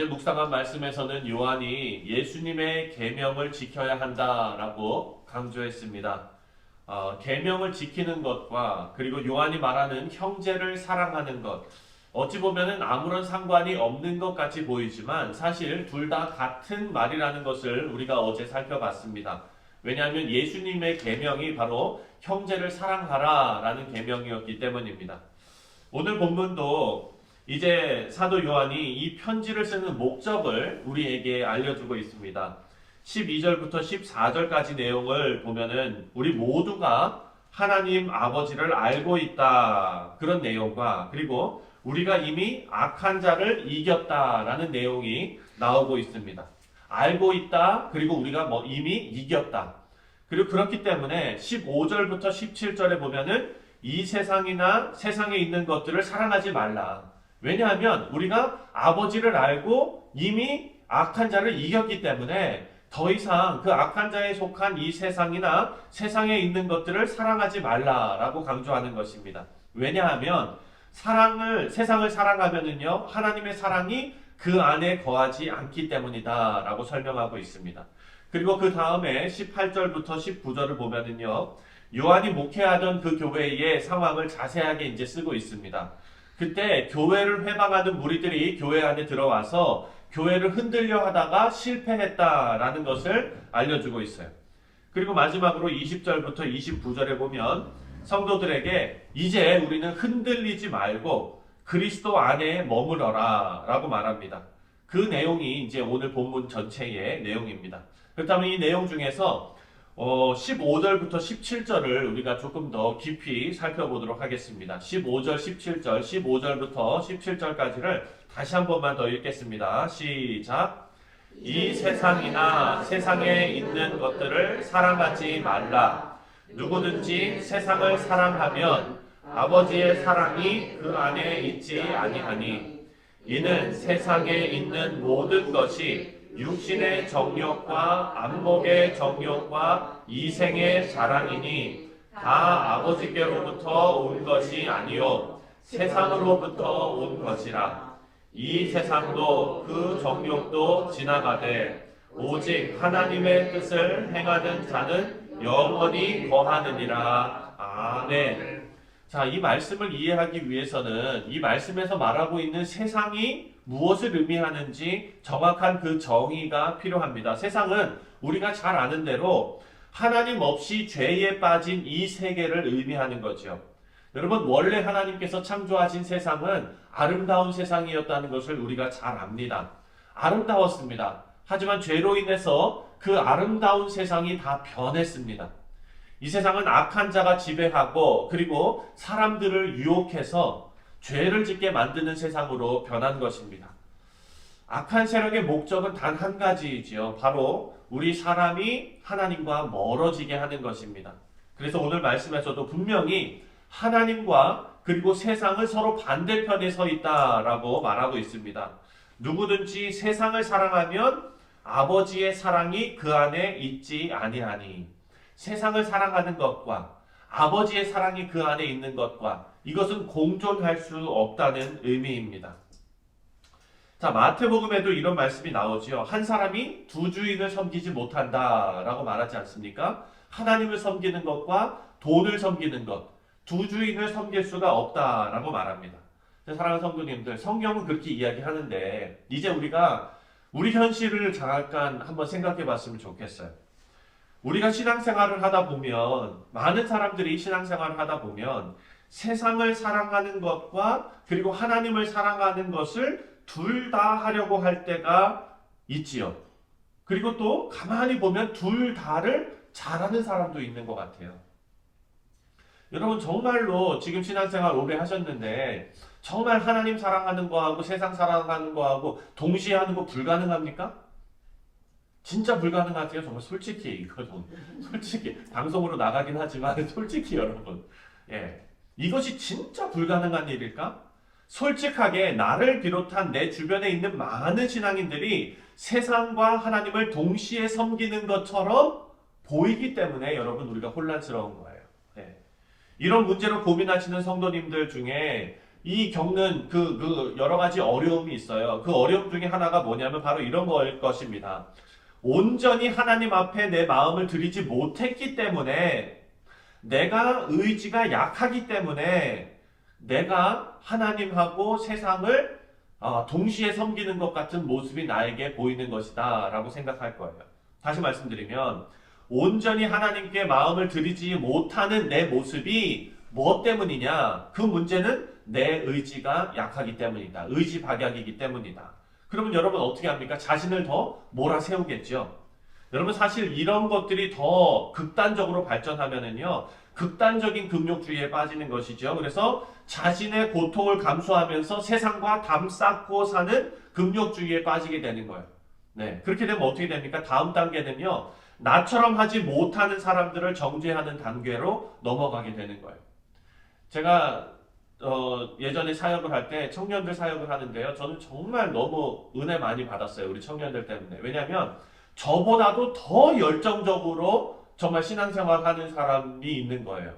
어제 묵상한 말씀에서는 요한이 예수님의 계명을 지켜야 한다라고 강조했습니다. 계명을 지키는 것과 그리고 요한이 말하는 형제를 사랑하는 것, 어찌 보면은 아무런 상관이 없는 것 같이 보이지만 사실 둘 다 같은 말이라는 것을 우리가 어제 살펴봤습니다. 왜냐하면 예수님의 계명이 바로 형제를 사랑하라라는 계명이었기 때문입니다. 오늘 본문도 이제 사도 요한이 이 편지를 쓰는 목적을 우리에게 알려주고 있습니다. 12절부터 14절까지 내용을 보면은 우리 모두가 하나님 아버지를 알고 있다, 그런 내용과 그리고 우리가 이미 악한 자를 이겼다라는 내용이 나오고 있습니다. 알고 있다, 그리고 우리가 이미 이겼다. 그리고 그렇기 때문에 15절부터 17절에 보면은 이 세상이나 세상에 있는 것들을 사랑하지 말라. 왜냐하면 우리가 아버지를 알고 이미 악한 자를 이겼기 때문에 더 이상 그 악한 자에 속한 이 세상이나 세상에 있는 것들을 사랑하지 말라라고 강조하는 것입니다. 왜냐하면 세상을 사랑하면은요, 하나님의 사랑이 그 안에 거하지 않기 때문이다라고 설명하고 있습니다. 그리고 그 다음에 18절부터 19절을 보면은요, 요한이 목회하던 그 교회의 상황을 자세하게 이제 쓰고 있습니다. 그때 교회를 회방하는 무리들이 교회 안에 들어와서 교회를 흔들려 하다가 실패했다라는 것을 알려주고 있어요. 그리고 마지막으로 20절부터 29절에 보면 성도들에게 이제 우리는 흔들리지 말고 그리스도 안에 머물러라 라고 말합니다. 그 내용이 이제 오늘 본문 전체의 내용입니다. 그렇다면 이 내용 중에서 15절부터 17절을 우리가 조금 더 깊이 살펴보도록 하겠습니다. 15절, 17절, 15절부터 17절까지를 다시 한 번만 더 읽겠습니다. 시작! 이 세상이나 세상에 있는 것들을 사랑하지 말라. 누구든지 세상을 사랑하면 아버지의 사랑이 그 안에 있지 아니하니. 이는 세상에 있는 모든 것이 육신의 정욕과 안목의 정욕과 이생의 자랑이니 다 아버지께로부터 온 것이 아니요 세상으로부터 온 것이라. 이 세상도 그 정욕도 지나가되 오직 하나님의 뜻을 행하는 자는 영원히 거하느니라. 아멘. 자, 이 말씀을 이해하기 위해서는 이 말씀에서 말하고 있는 세상이 무엇을 의미하는지 정확한 그 정의가 필요합니다. 세상은 우리가 잘 아는 대로 하나님 없이 죄에 빠진 이 세계를 의미하는 거죠. 여러분, 원래 하나님께서 창조하신 세상은 아름다운 세상이었다는 것을 우리가 잘 압니다. 아름다웠습니다. 하지만 죄로 인해서 그 아름다운 세상이 다 변했습니다. 이 세상은 악한 자가 지배하고 그리고 사람들을 유혹해서 죄를 짓게 만드는 세상으로 변한 것입니다. 악한 세력의 목적은 단 한 가지이지요. 바로 우리 사람이 하나님과 멀어지게 하는 것입니다. 그래서 오늘 말씀에서도 분명히 하나님과 그리고 세상을 서로 반대편에 서 있다라고 말하고 있습니다. 누구든지 세상을 사랑하면 아버지의 사랑이 그 안에 있지 아니하니. 세상을 사랑하는 것과 아버지의 사랑이 그 안에 있는 것과 이것은 공존할 수 없다는 의미입니다. 자, 마태복음에도 이런 말씀이 나오지요. 한 사람이 두 주인을 섬기지 못한다라고 말하지 않습니까? 하나님을 섬기는 것과 돈을 섬기는 것, 두 주인을 섬길 수가 없다라고 말합니다. 사랑하는 성도님들, 성경은 그렇게 이야기하는데 이제 우리가 우리 현실을 잠깐 한번 생각해 봤으면 좋겠어요. 우리가 신앙생활을 하다 보면, 많은 사람들이 신앙생활을 하다 보면 세상을 사랑하는 것과 그리고 하나님을 사랑하는 것을 둘 다 하려고 할 때가 있지요. 그리고 또 가만히 보면 둘 다를 잘하는 사람도 있는 것 같아요. 여러분, 정말로 지금 신앙생활 오래 하셨는데 정말 하나님 사랑하는 거하고 세상 사랑하는 거하고 동시에 하는 거 불가능합니까? 진짜 불가능하세요? 정말 솔직히 이거 좀 솔직히 방송으로 나가긴 하지만 솔직히 여러분, 이것이 진짜 불가능한 일일까? 솔직하게 나를 비롯한 내 주변에 있는 많은 신앙인들이 세상과 하나님을 동시에 섬기는 것처럼 보이기 때문에 여러분, 우리가 혼란스러운 거예요. 이런 문제로 고민하시는 성도님들 중에 이 겪는 그 여러 가지 어려움이 있어요. 그 어려움 중에 하나가 뭐냐면 바로 이런 거일 것입니다. 온전히 하나님 앞에 내 마음을 드리지 못했기 때문에 내가 의지가 약하기 때문에 내가 하나님하고 세상을 동시에 섬기는 것 같은 모습이 나에게 보이는 것이다 라고 생각할 거예요. 다시 말씀드리면 온전히 하나님께 마음을 드리지 못하는 내 모습이 무엇 때문이냐? 그 문제는 내 의지가 약하기 때문이다. 의지 박약이기 때문이다. 그러면 여러분 어떻게 합니까? 자신을 더 몰아세우겠죠. 여러분 사실 이런 것들이 더 극단적으로 발전하면은요, 극단적인 금욕주의에 빠지는 것이죠. 그래서 자신의 고통을 감수하면서 세상과 담쌓고 사는 금욕주의에 빠지게 되는 거예요. 네, 그렇게 되면 어떻게 됩니까? 다음 단계는요, 나처럼 하지 못하는 사람들을 정죄하는 단계로 넘어가게 되는 거예요. 제가 예전에 사역을 할 때 청년들 사역을 하는데요. 저는 정말 너무 은혜 많이 받았어요. 우리 청년들 때문에. 왜냐하면 저보다도 더 열정적으로 정말 신앙생활 하는 사람이 있는 거예요.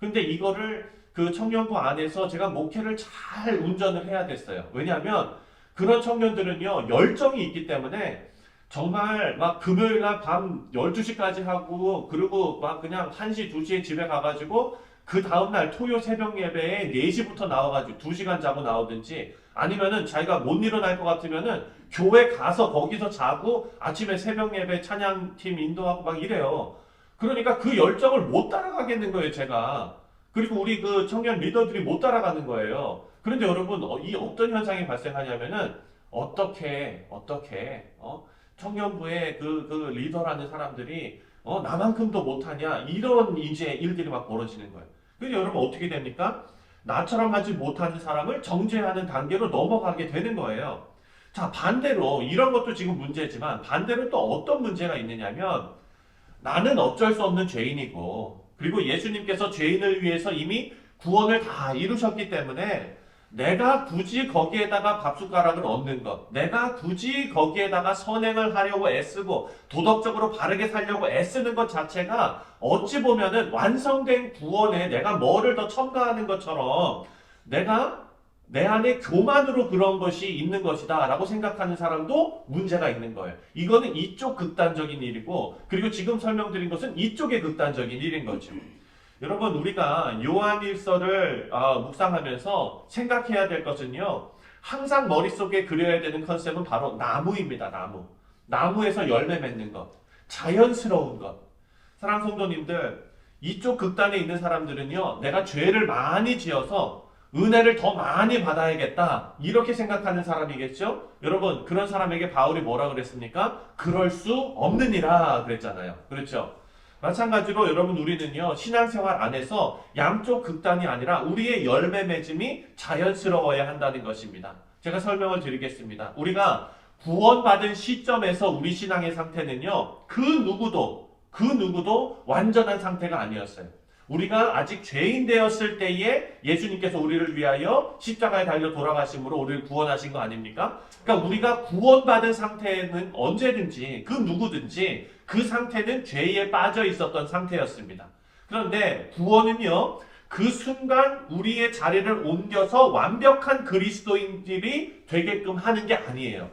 근데 이거를 그 청년부 안에서 제가 목회를 잘 운전을 해야 됐어요. 왜냐하면 그런 청년들은요, 열정이 있기 때문에 정말 막 금요일날 밤 12시까지 하고, 그리고 막 그냥 1시, 2시에 집에 가가지고 그 다음날 토요 새벽 예배에 4시부터 나와가지고 2시간 자고 나오든지, 아니면은 자기가 못 일어날 것 같으면은 교회 가서 거기서 자고 아침에 새벽 예배 찬양팀 인도하고 막 이래요. 그러니까 그 열정을 못 따라가겠는 거예요, 제가. 그리고 우리 그 청년 리더들이 못 따라가는 거예요. 그런데 여러분, 이 어떤 현상이 발생하냐면은, 어떻게, 청년부의 그 리더라는 사람들이, 나만큼도 못하냐, 이런 이제 일들이 막 벌어지는 거예요. 그래서 여러분 어떻게 됩니까? 나처럼 하지 못하는 사람을 정죄하는 단계로 넘어가게 되는 거예요. 자, 반대로, 이런 것도 지금 문제지만, 반대로 또 어떤 문제가 있느냐면, 나는 어쩔 수 없는 죄인이고, 그리고 예수님께서 죄인을 위해서 이미 구원을 다 이루셨기 때문에 내가 굳이 거기에다가 밥숟가락을 얹는 것, 내가 굳이 거기에다가 선행을 하려고 애쓰고 도덕적으로 바르게 살려고 애쓰는 것 자체가 어찌 보면은 완성된 구원에 내가 뭐를 더 첨가하는 것처럼 내가 내 안에 교만으로 그런 것이 있는 것이다 라고 생각하는 사람도 문제가 있는 거예요. 이거는 이쪽 극단적인 일이고, 그리고 지금 설명드린 것은 이쪽의 극단적인 일인 거죠. 여러분, 우리가 요한일서를 묵상하면서 생각해야 될 것은요, 항상 머릿속에 그려야 되는 컨셉은 바로 나무입니다. 나무에서 열매 맺는 것, 자연스러운 것. 사랑하는 성도님들, 이쪽 극단에 있는 사람들은요, 내가 죄를 많이 지어서 은혜를 더 많이 받아야겠다, 이렇게 생각하는 사람이겠죠? 여러분, 그런 사람에게 바울이 뭐라 그랬습니까? 그럴 수 없느니라 그랬잖아요. 그렇죠? 마찬가지로 여러분, 우리는요, 신앙생활 안에서 양쪽 극단이 아니라 우리의 열매 맺음이 자연스러워야 한다는 것입니다. 제가 설명을 드리겠습니다. 우리가 구원받은 시점에서 우리 신앙의 상태는요, 그 누구도 완전한 상태가 아니었어요. 우리가 아직 죄인 되었을 때에 예수님께서 우리를 위하여 십자가에 달려 돌아가심으로 우리를 구원하신 거 아닙니까? 그러니까 우리가 구원받은 상태는 언제든지 그 누구든지 그 상태는 죄에 빠져 있었던 상태였습니다. 그런데 구원은요, 그 순간 우리의 자리를 옮겨서 완벽한 그리스도인들이 되게끔 하는 게 아니에요.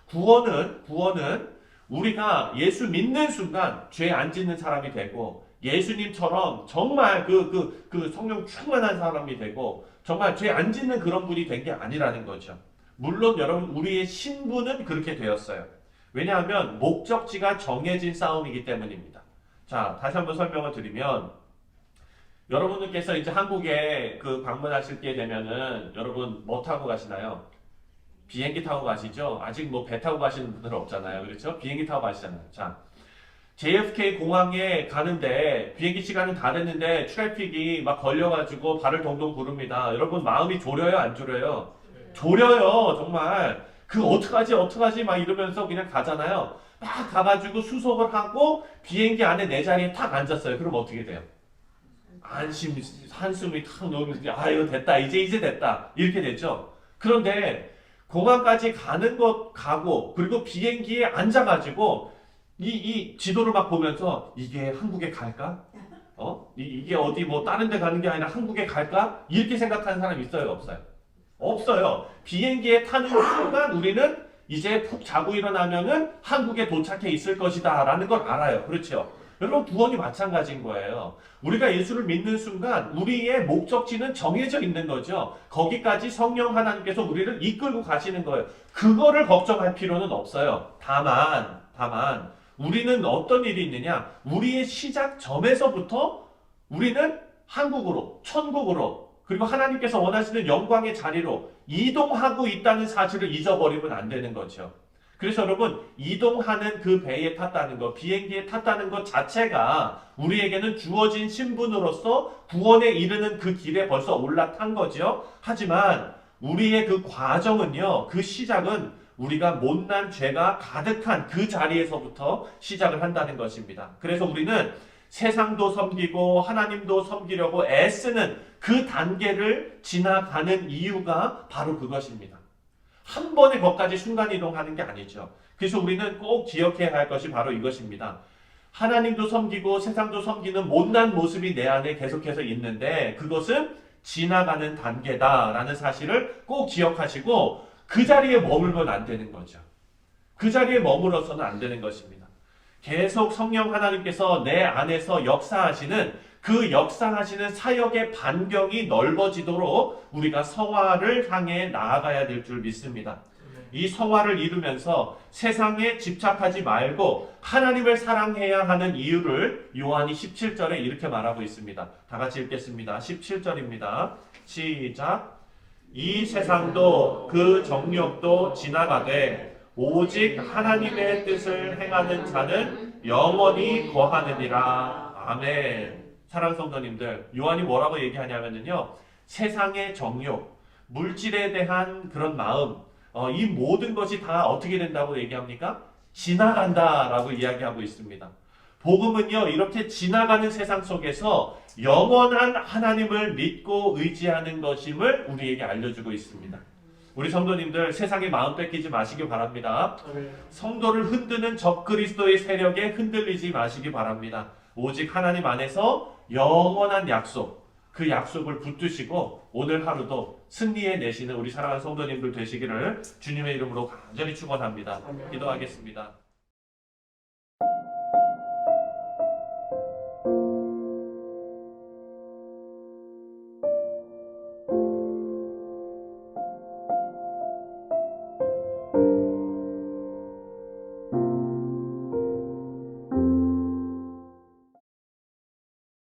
구원은 우리가 예수 믿는 순간 죄 안 짓는 사람이 되고, 예수님처럼 정말 그 성령 충만한 사람이 되고, 정말 죄 안 짓는 그런 분이 된 게 아니라는 거죠. 물론 여러분, 우리의 신분은 그렇게 되었어요. 왜냐하면 목적지가 정해진 싸움이기 때문입니다. 자, 다시 한번 설명을 드리면, 여러분들께서 이제 한국에 방문하실 때 되면은 여러분 뭐 타고 가시나요? 비행기 타고 가시죠? 아직 뭐 배 타고 가시는 분들은 없잖아요. 그렇죠? 비행기 타고 가시잖아요. 자, JFK 공항에 가는데 비행기 시간은 다 됐는데 트래픽이 막 걸려가지고 발을 동동 구릅니다. 여러분, 마음이 졸여요, 안 졸여요? 졸여요, 정말. 어떡하지 막 이러면서 그냥 가잖아요. 막 가가지고 수속을 하고 비행기 안에 내 자리에 탁 앉았어요. 그럼 어떻게 돼요? 한숨이 탁 놓으면서, 이거 됐다, 이제 됐다, 이렇게 됐죠. 그런데 공항까지 가고, 그리고 비행기에 앉아가지고 이 지도를 막 보면서, 이게 한국에 갈까? 이게 어디 뭐 다른 데 가는 게 아니라 한국에 갈까? 이렇게 생각하는 사람이 있어요, 없어요? 없어요. 비행기에 타는 순간 우리는 이제 푹 자고 일어나면은 한국에 도착해 있을 것이다 라는 걸 알아요. 그렇죠? 여러분 구원이 마찬가지인 거예요. 우리가 예수를 믿는 순간 우리의 목적지는 정해져 있는 거죠. 거기까지 성령 하나님께서 우리를 이끌고 가시는 거예요. 그거를 걱정할 필요는 없어요. 다만 우리는 어떤 일이 있느냐? 우리의 시작점에서부터 우리는 한국으로, 천국으로, 그리고 하나님께서 원하시는 영광의 자리로 이동하고 있다는 사실을 잊어버리면 안 되는 거죠. 그래서 여러분, 이동하는 그 배에 탔다는 것, 비행기에 탔다는 것 자체가 우리에게는 주어진 신분으로서 구원에 이르는 그 길에 벌써 올라탄 거죠. 하지만 우리의 그 과정은요, 그 시작은 우리가 못난 죄가 가득한 그 자리에서부터 시작을 한다는 것입니다. 그래서 우리는 세상도 섬기고 하나님도 섬기려고 애쓰는 그 단계를 지나가는 이유가 바로 그것입니다. 한 번에 거기까지 순간이동하는 게 아니죠. 그래서 우리는 꼭 기억해야 할 것이 바로 이것입니다. 하나님도 섬기고 세상도 섬기는 못난 모습이 내 안에 계속해서 있는데 그것은 지나가는 단계다라는 사실을 꼭 기억하시고 그 자리에 머물면 안 되는 거죠. 그 자리에 머물러서는 안 되는 것입니다. 계속 성령 하나님께서 내 안에서 역사하시는 그 역사하시는 사역의 반경이 넓어지도록 우리가 성화를 향해 나아가야 될 줄 믿습니다. 이 성화를 이루면서 세상에 집착하지 말고 하나님을 사랑해야 하는 이유를 요한이 17절에 이렇게 말하고 있습니다. 다 같이 읽겠습니다. 17절입니다. 시작. 이 세상도 그 정욕도 지나가되 오직 하나님의 뜻을 행하는 자는 영원히 거하느니라. 아멘. 사랑하는 성도님들, 요한이 뭐라고 얘기하냐면요, 세상의 정욕, 물질에 대한 그런 마음, 이 모든 것이 다 어떻게 된다고 얘기합니까? 지나간다라고 이야기하고 있습니다. 복음은요, 이렇게 지나가는 세상 속에서 영원한 하나님을 믿고 의지하는 것임을 우리에게 알려주고 있습니다. 우리 성도님들, 세상에 마음 뺏기지 마시기 바랍니다. 성도를 흔드는 적그리스도의 세력에 흔들리지 마시기 바랍니다. 오직 하나님 안에서 영원한 약속, 그 약속을 붙드시고 오늘 하루도 승리해 내시는 우리 사랑하는 성도님들 되시기를 주님의 이름으로 간절히 축원합니다. 기도하겠습니다.